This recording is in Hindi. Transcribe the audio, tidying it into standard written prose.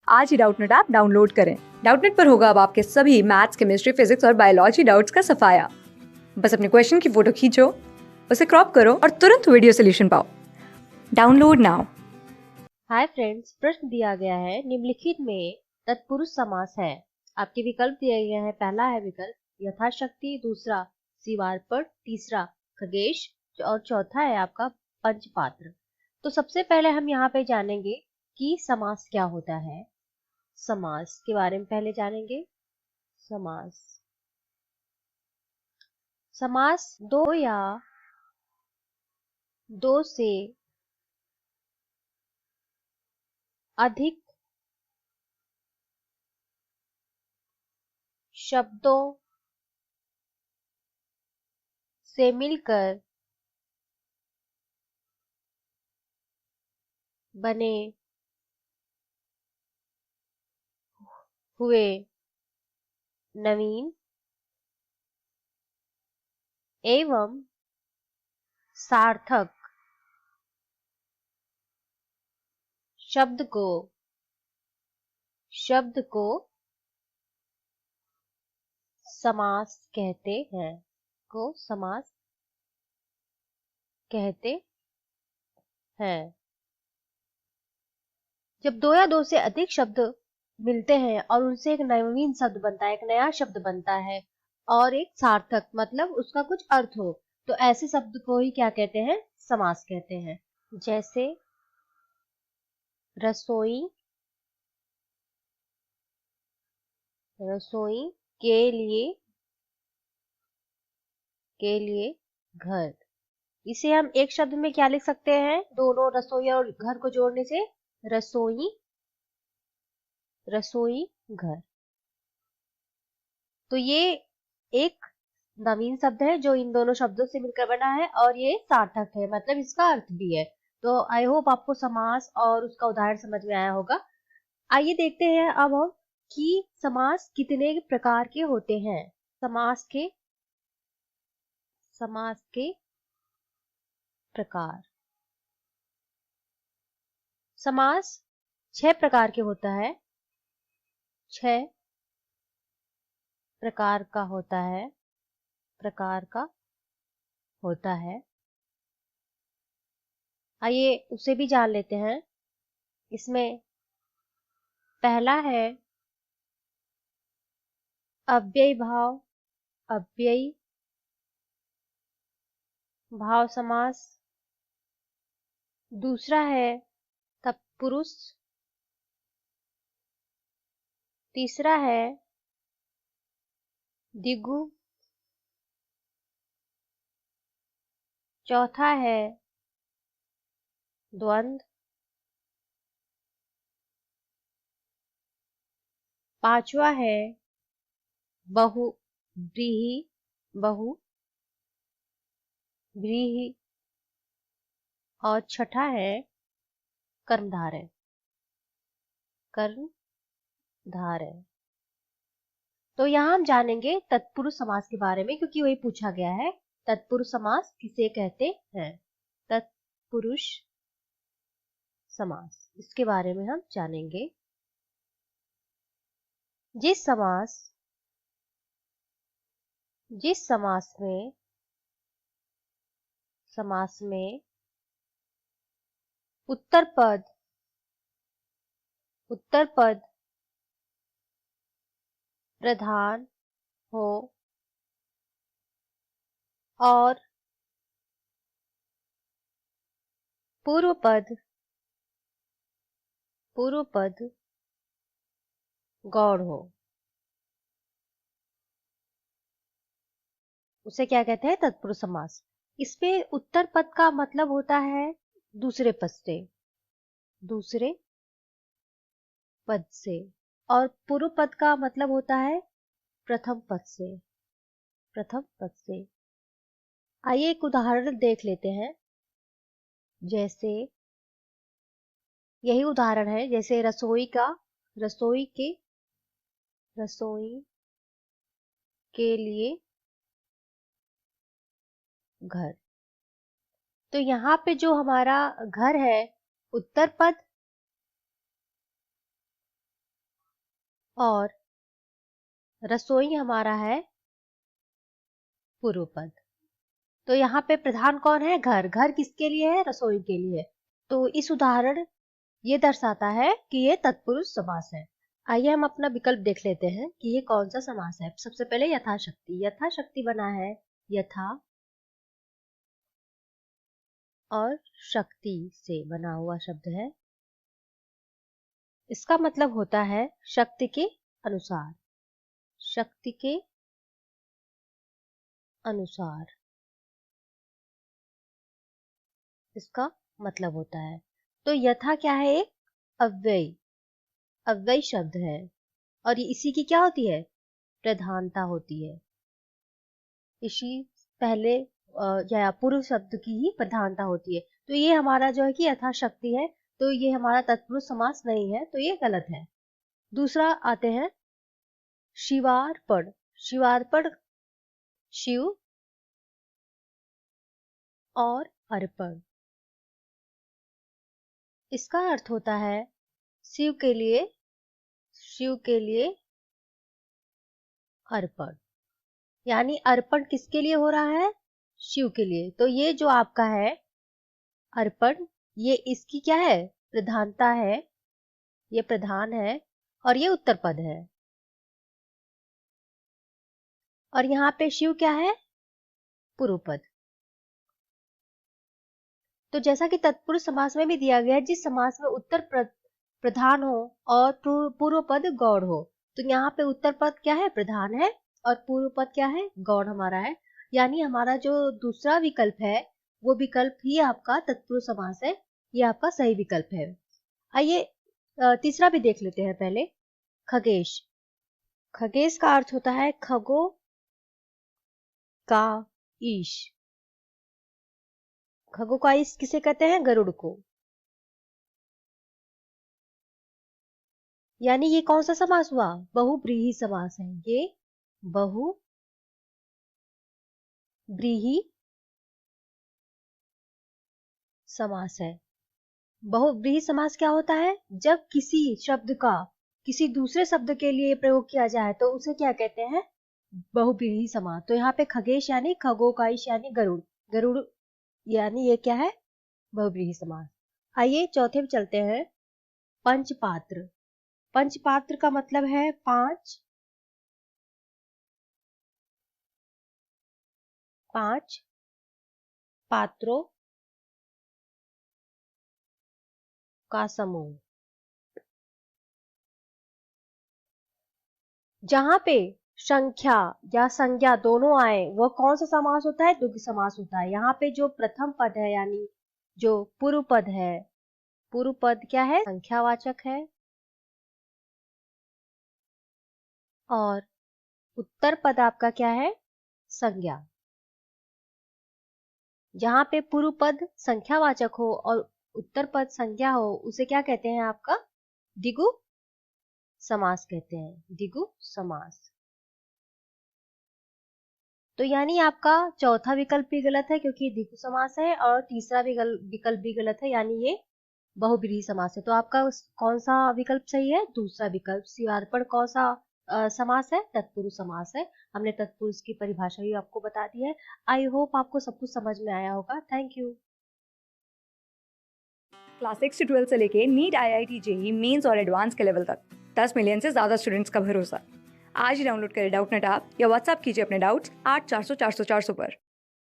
आज ही डाउटनेट ऐप डाउनलोड करें। डाउटनेट पर होगा अब आपके सभी मैथ्स, केमिस्ट्री, फिजिक्स और बायोलॉजी डाउट्स का सफाया। बस अपने क्वेश्चन की फोटो खींचो, उसे क्रॉप करो और तुरंत वीडियो सोल्यूशन पाओ। Download now. हाय फ्रेंड्स, प्रश्न दिया गया है निम्नलिखित में तत्पुरुष समास है। आपके विकल्प दिए गए हैं। पहला है विकल्प यथाशक्ति, दूसरा शिवार्पण, तीसरा खगेश और चौथा है आपका पंचपात्र। तो सबसे पहले हम यहाँ पे जानेंगे कि समास क्या होता है। समास के बारे में पहले जानेंगे। समास समास दो या दो से अधिक शब्दों से मिलकर बने हुए नवीन एवं सार्थक शब्द को समास कहते हैं। समास कहते हैं। जब दो या दो से अधिक शब्द मिलते हैं और उनसे एक नवीन शब्द बनता है, एक नया शब्द बनता है और एक सार्थक मतलब उसका कुछ अर्थ हो, तो ऐसे शब्द को ही क्या कहते हैं? समास कहते हैं। जैसे रसोई, रसोई के लिए घर। इसे हम एक शब्द में क्या लिख सकते हैं? दोनों रसोई और घर को जोड़ने से रसोई, रसोई घर। तो ये एक नवीन शब्द है जो इन दोनों शब्दों से मिलकर बना है और ये सार्थक है, मतलब इसका अर्थ भी है। तो आई होप आपको समास और उसका उदाहरण समझ में आया होगा। आइए देखते हैं अब हम कि समास कितने प्रकार के होते हैं। समास के प्रकार। समास 6 प्रकार के होता है। 6 प्रकार का होता है। आइए उसे भी जान लेते हैं। इसमें पहला है अव्ययी भाव, अव्ययी भाव समास। दूसरा है तत्पुरुष। तीसरा है द्विगु। चौथा है द्वंद्व। पांचवा है बहुव्रीहि, और छठा है कर्मधारय। तो यहाँ हम जानेंगे तत्पुरुष समास के बारे में, क्योंकि वही पूछा गया है। तत्पुरुष समास किसे कहते हैं? तत्पुरुष समास, इसके बारे में हम जानेंगे। जिस समास में उत्तर पद प्रधान हो और पूर्व पद गौड़ हो, उसे क्या कहते हैं? तत्पुरुष समास। इसमें उत्तर पद का मतलब होता है दूसरे पद से और पूर्व पद का मतलब होता है प्रथम पद से। आइए एक उदाहरण देख लेते हैं। जैसे यही उदाहरण है, जैसे रसोई के लिए घर। तो यहाँ पे जो हमारा घर है, उत्तर पद और रसोई हमारा है पूर्व पद। तो यहाँ पे प्रधान कौन है? घर। घर किसके लिए है? रसोई के लिए। तो इस उदाहरण ये दर्शाता है कि ये तत्पुरुष समास है। आइए हम अपना विकल्प देख लेते हैं कि ये कौन सा समास है। सबसे पहले यथाशक्ति। यथाशक्ति बना है यथा और शक्ति से बना हुआ शब्द है। इसका मतलब होता है शक्ति के अनुसार। शक्ति के अनुसार इसका मतलब होता है। तो यथा क्या है? एक अव्यय अव्यय शब्द है और इसी की क्या होती है? प्रधानता होती है। इसी पहले या पूर्व शब्द की ही प्रधानता होती है। तो ये हमारा जो है कि यथाशक्ति है, तो ये हमारा तत्पुरुष समास नहीं है, तो ये गलत है। दूसरा आते हैं शिवार्पण। शिवार्पण शिव और अर्पण। इसका अर्थ होता है शिव के लिए अर्पण। यानी अर्पण किसके लिए हो रहा है? शिव के लिए। तो ये जो आपका है अर्पण, ये इसकी क्या है? प्रधानता है। ये प्रधान है और ये उत्तर पद है। और यहाँ पे शिव क्या है? पूर्व पद। तो जैसा कि तत्पुरुष समास में भी दिया गया है, जिस समास में उत्तर प्रधान हो और पूर्व पद गौड़ हो, तो यहाँ पे उत्तर पद क्या है? प्रधान है और पूर्व पद क्या है? गौड़ हमारा है। यानी हमारा जो दूसरा विकल्प है वो विकल्प ही आपका तत्पुरुष समास है। ये आपका सही विकल्प है। आइए तीसरा भी देख लेते हैं पहले। खगेश। खगेश का अर्थ होता है खगो का ईश। खगो का ईश किसे कहते हैं? गरुड़ को। यानी ये कौन सा समास हुआ? बहुब्रीहि समास है। ये बहुब्रीहि समास है। बहुब्रीहि समास क्या होता है? जब किसी शब्द का किसी दूसरे शब्द के लिए प्रयोग किया जाए तो उसे क्या कहते हैं? बहुब्रीहि समास। तो यहाँ पे खगेश यानी खगोकाइश यानी गरुड़। गरुड़ यानी ये क्या है? बहुब्रीहि समास। आइए चौथे पे चलते हैं। पंचपात्र। पंचपात्र का मतलब है पांच पात्रों का समूह। जहां पे संख्या या संज्ञा दोनों आए वह कौन सा समास होता है? द्विगु समास होता है। यहाँ पे जो प्रथम पद है यानी जो पूर्व पद है, पूर्व पद क्या है? संख्यावाचक है और उत्तर पद आपका क्या है? संज्ञा। जहां पे पूर्व पद संख्यावाचक हो और उत्तर पद संज्ञा हो उसे क्या कहते हैं? आपका द्विगु समास कहते हैं। द्विगु समास। तो यानी आपका चौथा विकल्प भी गलत है क्योंकि द्विगु समास है और तीसरा विकल्प भी गलत है, यानी ये बहुब्रीहि समास है। तो आपका कौन सा विकल्प सही है? दूसरा विकल्प। शिवार्पण कौन सा समास है? तत्पुरुष समास है। हमने तत्पुरुष की परिभाषा भी आपको बता दी है। आई होप आपको सब कुछ समझ में आया होगा। Thank you. क्लास 6 से 12 से लेके नीट, IIT, JEE मेंस और एडवांस के लेवल तक 10 मिलियन से ज़्यादा स्टूडेंट्स का भरोसा। आज ही डाउनलोड करें डाउटनेट ऐप या व्हाट्सएप कीजिए अपने डाउट्स 8400 400 400 पर।